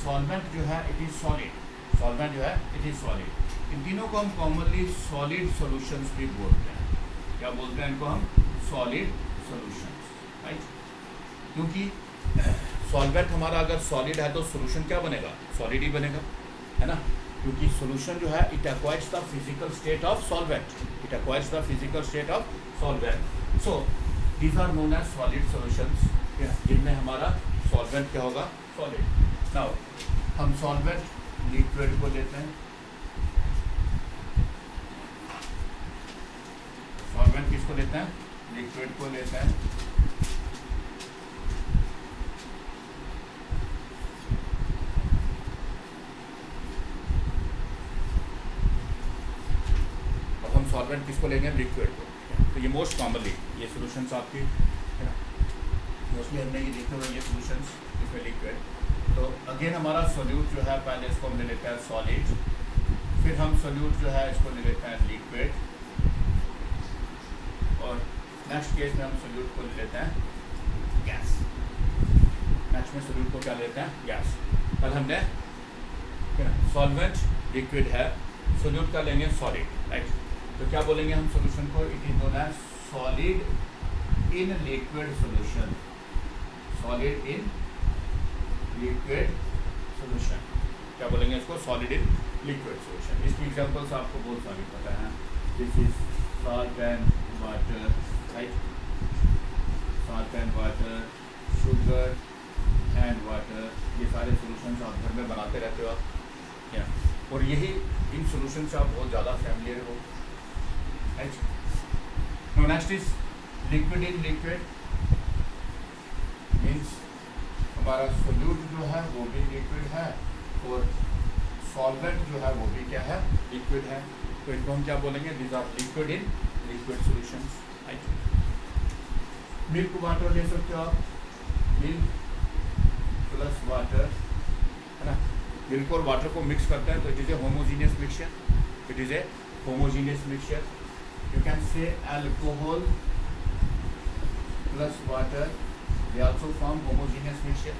सॉल्वेंट जो है इट इज़ सॉलिड, सॉल्वेंट जो है इट इज़ सॉलिड। इन तीनों को हम कॉमनली सॉलिड सॉल्यूशंस भी बोलते हैं। क्या बोलते हैं इनको हम, सॉलिड सॉल्यूशंस, राइट। क्योंकि सॉल्वेंट हमारा अगर सॉलिड है तो सॉल्यूशन क्या बनेगा, सॉलिड ही बनेगा, है ना। क्योंकि सॉल्यूशन जो है it acquires the physical state of solvent, it acquires the physical state of solvent. So these are known as solid solutions, जिनमें हमारा सॉल्वेंट क्या होगा, सॉलिड। नाउ हम सॉल्वेंट लिक्विड को लेते हैं, सॉल्वेंट किसको लेते हैं, लिक्विड को लेते हैं। अब हम सॉल्वेंट किसको लेंगे, लिक्विड को। तो ये मोस्ट कॉमनली ये सॉल्यूशंस आपकी, है ना, मोस्टली हमने ये देखे हुए ये सॉल्यूशंस इसमें लिक्विड। तो अगेन हमारा सोल्यूट जो है, पहले इसको हम ले लेते हैं सॉलिड, फिर हम सोल्यूट जो है इसको ले लेते हैं लिक्विड, और नेक्स्ट केस में हम सोल्यूट को ले लेते हैं गैस। नेक्स्ट में सोल्यूट को क्या लेते हैं, गैस। कल हमने सॉल्वेंट लिक्विड है, सोल्यूट का लेंगे सॉलिड, राइट। तो क्या बोलेंगे हम सोल्यूशन को, it is known as solid in liquid solution, solid in liquid solution, क्या बोलेंगे इसको, सॉलिड इन लिक्विड सोल्यूशन। इसकी एग्जांपल्स आपको बहुत सारी पता है। This is salt and water, right, salt and water, sugar and water, ये सारे सॉल्यूशंस आप घर में बनाते रहते हो आप, या और यही इन सॉल्यूशन से आप बहुत ज़्यादा फैमिलियर हो, right. No next is liquid in liquid, means हमारा सोल्यूट जो है वो भी लिक्विड है और सॉल्वेंट जो है वो भी क्या है, लिक्विड है। तो इनको हम क्या बोलेंगे, these are liquid in liquid solutions, right. Milk water ले सकते हो आप, मिल्क प्लस वाटर, है ना, मिल्क और वाटर को मिक्स करते हैं तो it is a homogeneous mixture, it is a homogeneous mixture. You can say alcohol plus water, they also form homogeneous mixture,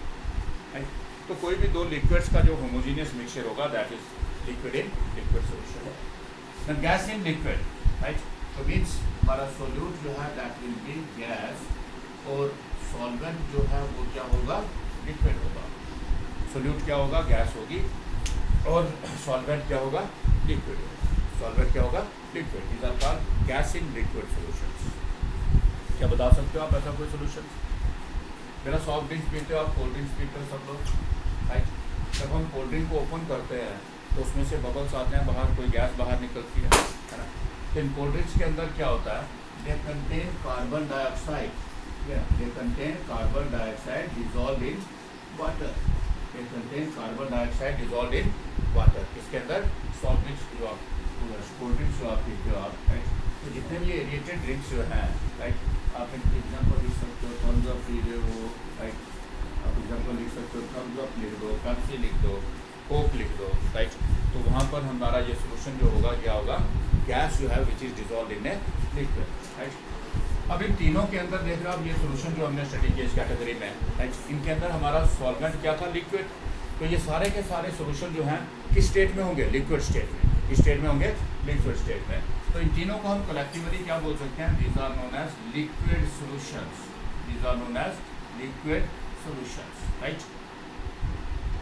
right. तो कोई भी दो लिक्विड्स का जो होमोजीनियस मिक्सचर होगा that is liquid in liquid solution. Then gas in liquid, right, तो means हमारा solute जो है दैट विल बी गैस और सॉल्वेंट जो है वो क्या होगा, लिक्विड होगा। सोल्यूट क्या होगा, गैस होगी और सॉल्वेंट क्या होगा, लिक्विड होगा। सॉल्वेंट क्या होगा, liquid. These are called gas in liquid solutions. क्या बता सकते हो आप ऐसा कोई सॉल्यूशन? मेरा सॉफ्ट ड्रिंक्स पीते हो आप, कोल्ड ड्रिंक्स पीते हो सब लोग, राइट। जब हम कोल्ड ड्रिंक को ओपन करते हैं तो उसमें से बबल्स आते हैं बाहर, कोई गैस बाहर निकलती है ना। तो इन कोल्ड ड्रिंक्स के अंदर क्या होता है, they contain carbon dioxide, they contain carbon dioxide dissolve in water, they contain carbon dioxide dissolve in water. इसके अंदर सॉफ्ट ड्रिंक्स जो आप, कोल्ड ड्रिंक्स जो आप पीते हो आप, राइट, तो जितने भी एरिएटेड ड्रिंक्स जो हैं, राइट, आप इनके एग्जाम्पल लिख सकते हो, थम्स अप पी रहे हो, राइट, आप एग्जाम्पल लिख सकते हो, थम्स अप लिख दो, पेप्सी लिख दो, कोक लिख दो, राइट। तो वहाँ पर हमारा ये सोल्यूशन जो होगा क्या होगा, गैस जो है which is dissolve in a liquid, right. अब इन तीनों के अंदर देख रहे हो आप, ये सोल्यूशन जो हमने स्टडी किया इस कैटेगरी में, राइट, इनके अंदर हमारा सॉल्वेंट क्या था, लिक्विड। तो ये सारे के सारे सोल्यूशन जो हैं किस स्टेट में होंगे, लिक्विड स्टेट में, किस स्टेट में होंगे, लिक्विड स्टेट में। तो इन तीनों को हम कलेक्टिवली क्या बोल सकते हैं, these are known as liquid solutions, these are known as liquid solutions, right.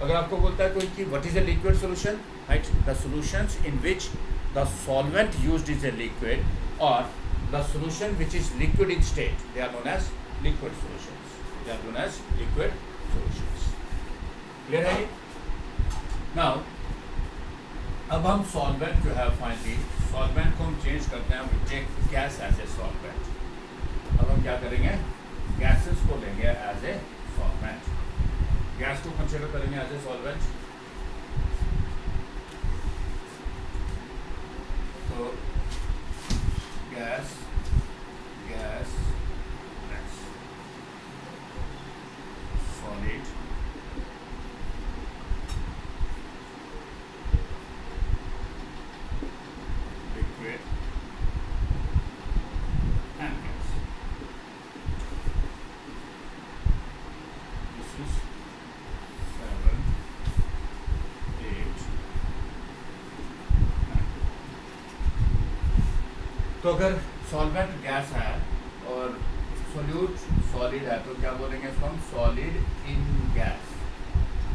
अगर आपको बोलता है कोई कि what is a liquid solution, right, the solutions in which the solvent used is a liquid और the solution which is liquid in state, they are known as liquid solutions, they are known as liquid solutions. Clear है? Now अब हम solvent जो है finally solvent को हम change करते हैं, हम take gas as a solvent. अब हम क्या करेंगे, गैसेस को लेंगे एज ए सॉल्वेंट, गैस को कंसिडर करेंगे एज ए सॉल्वेंट। तो गैस गैस गैस सॉलिड तो अगर सॉल्वेंट गैस है और सोल्यूट सॉलिड है तो क्या बोलेंगे इसको हम, सॉलिड इन गैस,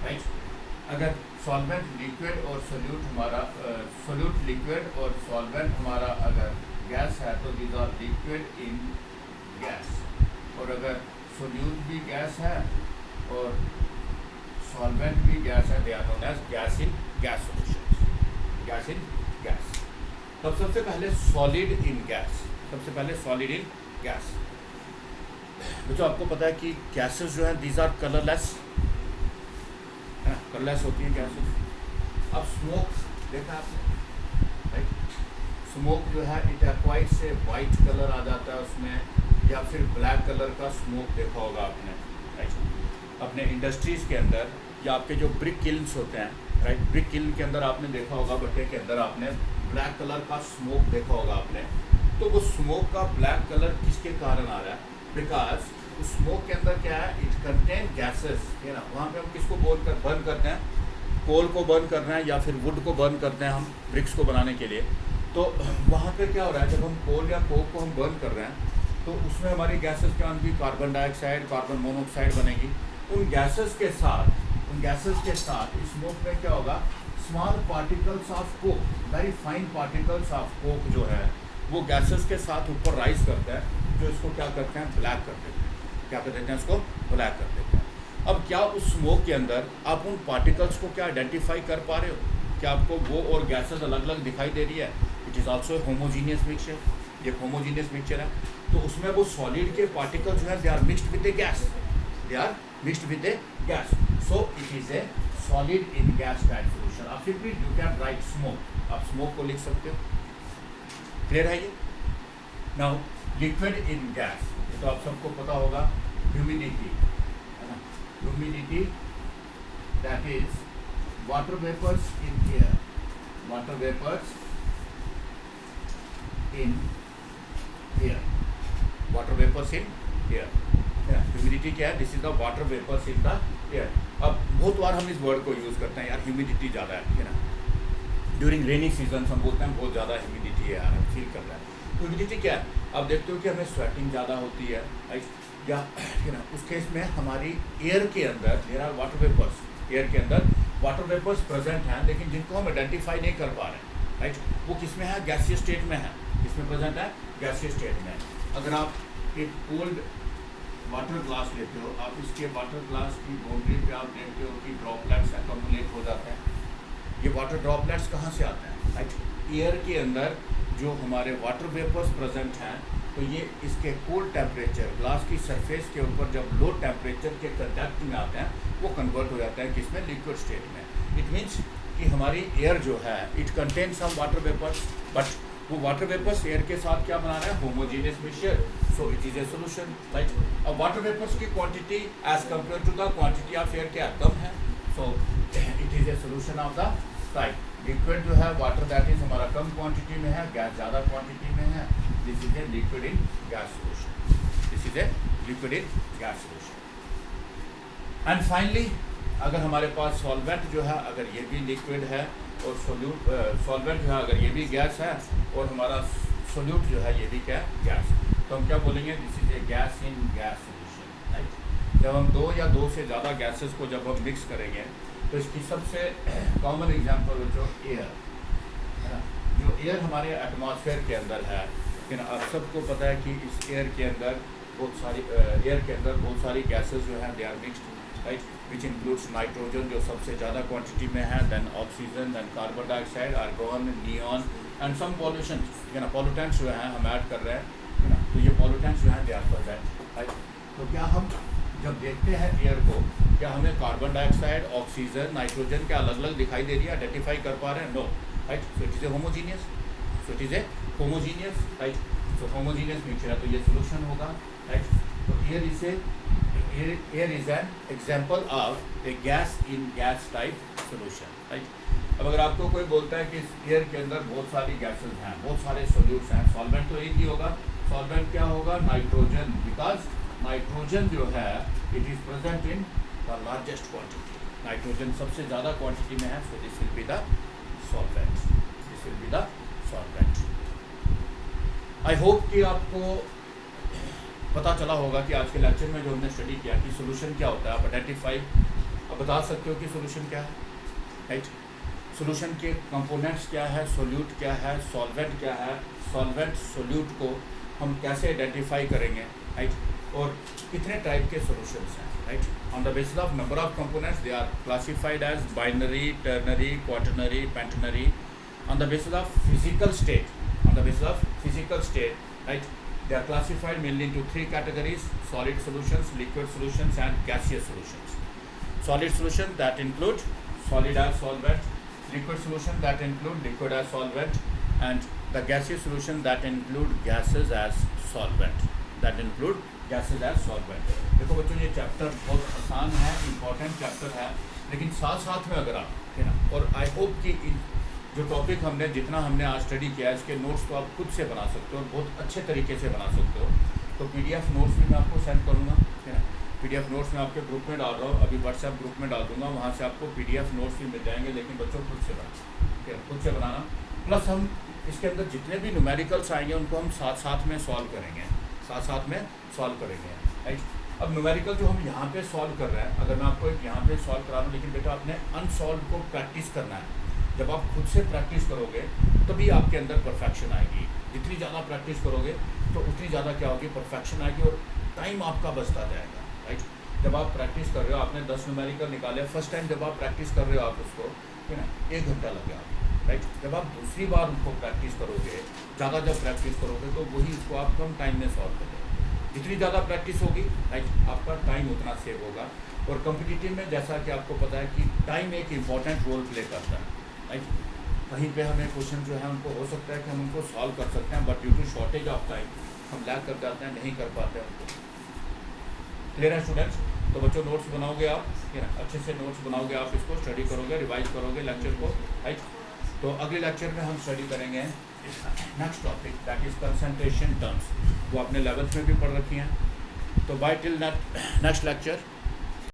राइट। अगर सॉल्वेंट लिक्विड और सोल्यूट हमारा सोल्यूट लिक्विड और सॉल्वेंट हमारा अगर गैस है तो these are liquid in gas. और अगर सोल्यूट भी गैस है और सॉल्वेंट भी गैस है, they are known as gas in gas solutions, gas in gas. तब सबसे पहले सॉलिड इन गैस, सबसे पहले सॉलिड इन गैस। बच्चों आपको पता है कि गैसेस जो हैं दीज आर कलरलेस, है ना, कलरलेस होती हैं गैसेस। अब स्मोक देखा आपने, राइट, स्मोक जो है इट एक्वाइट से वाइट कलर आ जाता है उसमें, या फिर ब्लैक कलर का स्मोक देखा होगा आपने, राइट। अपने इंडस्ट्रीज़ के अंदर या आपके जो ब्रिक किल्न्स होते हैं, राइट, ब्रिक किल्न के अंदर आपने देखा होगा, भट्टे के अंदर आपने ब्लैक कलर का स्मोक देखा होगा आपने। तो वो स्मोक का ब्लैक कलर किसके कारण आ रहा है, बिकॉज उस स्मोक के अंदर क्या है, इट कंटेन गैसेस, है ना। वहाँ पे हम किसको बर्न करते हैं, कोल को बर्न करना है या फिर वुड को बर्न करते हैं हम ब्रिक्स को बनाने के लिए। तो वहाँ पे क्या हो रहा है, जब हम कोल या कोक को हम बर्न कर रहे हैं तो उसमें हमारी गैसेस क्या होंगी, कार्बन डाइऑक्साइड, कार्बन मोनोऑक्साइड बनेगी। उन गैसेस के साथ स्मोक में क्या होगा, small particles of Coke, very fine particles of Coke जो है वो गैसेस के साथ ऊपर राइज करता है, जो इसको क्या करते हैं, ब्लैक कर देते हैं। क्या कर देते हैं, इसको ब्लैक कर देते हैं। अब क्या उस स्मोक के अंदर आप उन पार्टिकल्स को क्या आइडेंटिफाई कर पा रहे हो, क्या आपको वो और गैसेस अलग अलग दिखाई दे रही है? It is also homogeneous mixture, ये होमोजीनियस मिक्सचर है। तो उसमें वो सॉलिड के पार्टिकल्स जो है they are mixed with the gas, they are mixed with the gas, so it is a solid in gas type solution. आप simply you can write smoke, आप स्मोक को लिख सकते हो। क्लियर है ये? नाउ लिक्विड इन गैस, तो आप सबको पता होगा ह्यूमिडिटी, है ना, humidity that is water vapours in air, water vapours in air, water vapours in air, है ना। ह्यूमिडिटी क्या है? This is the water vapours in the air. अब बहुत बार हम इस वर्ड को यूज़ करते हैं, यार ह्यूमिडिटी ज़्यादा है ना, ड्यूरिंग रेनी सीजन हम बोलते हैं बहुत ज़्यादा ह्यूमिडिटी है यार, हम फील कर रहे हैं। ह्यूमिडिटी क्या है? आप देखते हो कि हमें स्वेटिंग ज़्यादा होती है, राइट, या है ना, उस केस में हमारी एयर के अंदर there are water vapours, air के अंदर वाटर वेपर्स प्रेजेंट हैं, लेकिन जिनको हम आइडेंटिफाई नहीं कर पा रहे हैं, राइट। वो किस में है? गैसीय स्टेट में है। किसमें प्रेजेंट है? गैसीय स्टेट में। अगर आप एक कोल्ड वाटर ग्लास लेते हो, आप इसके वाटर ग्लास की बाउंड्री पे आप देखते हो कि ड्रॉपलेट्स एक्यूमुलेट हो जाते हैं। ये वाटर ड्रॉपलेट्स कहाँ से आते हैं, राइट? एयर के अंदर जो हमारे वाटर वेपर्स प्रेजेंट हैं, तो ये इसके कोल्ड टेम्परेचर, ग्लास की सरफेस के ऊपर जब लो टेम्परेचर के कंटैक्ट में आते हैं, वो कन्वर्ट हो जाता है किसमें? लिक्विड स्टेट में। इट मीन्स कि हमारी एयर जो है it contain some water vapours, but वो वाटर वेपर्स एयर के साथ क्या बना रहे हैं? Homogeneous mixture, so it is a solution, right. अब वाटर वेपर्स की quantity as compare to the quantity of air क्या कम है, so it is a solution of the type. Liquid जो है वाटर दैट इज हमारा कम क्वांटिटी में है, गैस ज़्यादा क्वांटिटी में है, this is a liquid in gas solution, this is a liquid in gas solution. And finally अगर हमारे पास सॉल्वेंट जो है, अगर ये भी लिक्विड है और सॉल्वेंट जो है अगर ये भी गैस है और हमारा सोल्यूट जो है ये भी क्या है? गैस, तो हम क्या बोलेंगे? This is a gas in gas solution, right. जब हम दो या दो से ज़्यादा गैसेस को जब हम मिक्स करेंगे, तो इसकी सबसे कॉमन एग्जांपल जो एयर है ना, जो एयर हमारे एटमॉस्फेयर के अंदर है, लेकिन आप सबको पता है कि इस एयर के अंदर बहुत सारी गैसेस जो हैं they are mixed, right, which includes nitrogen जो सबसे ज़्यादा क्वांटिटी में है, then oxygen, then carbon dioxide, argon, neon and some pollution, है ना, पॉल्यूटेंट्स जो हैं हम ऐड कर रहे हैं, है ना। तो ये पॉल्यूटेंट्स जो हैं दे आर प्रेजेंट, राइट। तो क्या हम जब देखते हैं एयर को, क्या हमें कार्बन डाइऑक्साइड, ऑक्सीजन, नाइट्रोजन क्या अलग अलग दिखाई दे रही है, आइडेंटिफाई कर पा रहे हैं? No, right. So it is a homogeneous, so it is a homogeneous, right. So homogeneous mixture है, तो ये सोल्यूशन होगा, राइट। तो air is an example of a gas in gas type solution, right. अब अगर आपको कोई बोलता है कि इस एयर के अंदर बहुत सारी गैसेज हैं, बहुत सारे सोल्यूट्स हैं, सॉल्वेंट तो एक ही होगा, सॉल्वेंट क्या होगा? नाइट्रोजन, बिकॉज नाइट्रोजन जो है it is present in the largest quantity, nitrogen सबसे ज़्यादा क्वांटिटी में है, so this will be the solvent, this will be the solvent. I hope कि आपको पता चला होगा कि आज के लेक्चर में जो हमने स्टडी किया कि सोल्यूशन क्या होता है, आप आइडेंटिफाई आप बता सकते हो कि सोल्यूशन क्या है, राइट। सोल्यूशन के कंपोनेंट्स क्या है, सोल्यूट क्या है, सॉल्वेंट क्या है, सॉल्वेंट सोल्यूट को हम कैसे आइडेंटिफाई करेंगे, राइट, और कितने टाइप के सोल्यूशंस हैं, right. On the basis of number of components they are classified as binary, ternary, quaternary, pentanary. On the basis of physical state, on the basis of physical state, right, they are classified mainly into three categories: solid solutions, liquid solutions and gaseous solutions. Solid solution that include solid as solvent, liquid solution that include liquid as solvent, and the gaseous solution that include gases as solvent, देखो बच्चों ये chapter बहुत आसान है, important chapter है, लेकिन साथ साथ में अगर आप, है ना, और आई होप कि जो टॉपिक हमने जितना हमने आज स्टडी किया है इसके नोट्स तो आप खुद से बना सकते हो और बहुत अच्छे तरीके से बना सकते हो। तो पीडीएफ नोट्स भी मैं आपको सेंड करूँगा, है ना। पीडीएफ नोट्स मैं आपके ग्रुप में डाल रहा हूँ, अभी व्हाट्सएप ग्रुप में डाल दूँगा, वहाँ से आपको पीडीएफ नोट्स भी मिल जाएंगे, लेकिन बच्चों खुद से बनाना, ठीक है, खुद से बनाना। प्लस हम इसके अंदर जितने भी न्यूमेरिकल्स आएंगे उनको हम साथ साथ में सॉल्व करेंगे, साथ साथ में सॉल्व करेंगे, राइट। अब न्यूमेरिकल जो हम यहाँ पे सॉल्व कर रहे हैं, अगर मैं आपको एक यहाँ पे सॉल्व करा रहा हूँ, लेकिन बेटा आपने अनसॉल्व को प्रैक्टिस करना है। जब आप खुद से प्रैक्टिस करोगे तभी आपके अंदर परफेक्शन आएगी। जितनी ज़्यादा प्रैक्टिस करोगे तो उतनी ज़्यादा क्या होगी, परफेक्शन आएगी और टाइम आपका बचता जाएगा, राइट। जब आप प्रैक्टिस कर रहे हो, आपने 10 न्यूमेरिकल निकाले, फर्स्ट टाइम जब आप प्रैक्टिस कर रहे हो आप उसको, है ना, 1 घंटा लग गया, राइट। जब आप दूसरी बार उनको प्रैक्टिस करोगे, ज़्यादा जब प्रैक्टिस करोगे तो वही उसको आप कम टाइम में सॉल्व करोगे। जितनी ज़्यादा प्रैक्टिस होगी, राइट, आपका टाइम उतना सेव होगा। और कॉम्पिटिटिव में जैसा कि आपको पता है कि टाइम एक इम्पॉर्टेंट रोल प्ले करता है, राइट। कहीं पे हमें क्वेश्चन जो है उनको हो सकता है कि हम उनको सॉल्व कर सकते हैं, but due to shortage of time हम लैग कर जाते हैं, नहीं कर पाते हैं उनको। क्लियर है स्टूडेंट्स? तो बच्चों नोट्स बनाओगे आप, है ना, अच्छे से नोट्स बनाओगे आप, इसको स्टडी करोगे, रिवाइज करोगे लेक्चर को, राइट। तो अगले लेक्चर में हम स्टडी करेंगे next topic, that is concentration terms. वो आपने 11th में भी पढ़ रखी हैं। तो बाय टिल नेक्स्ट लेक्चर।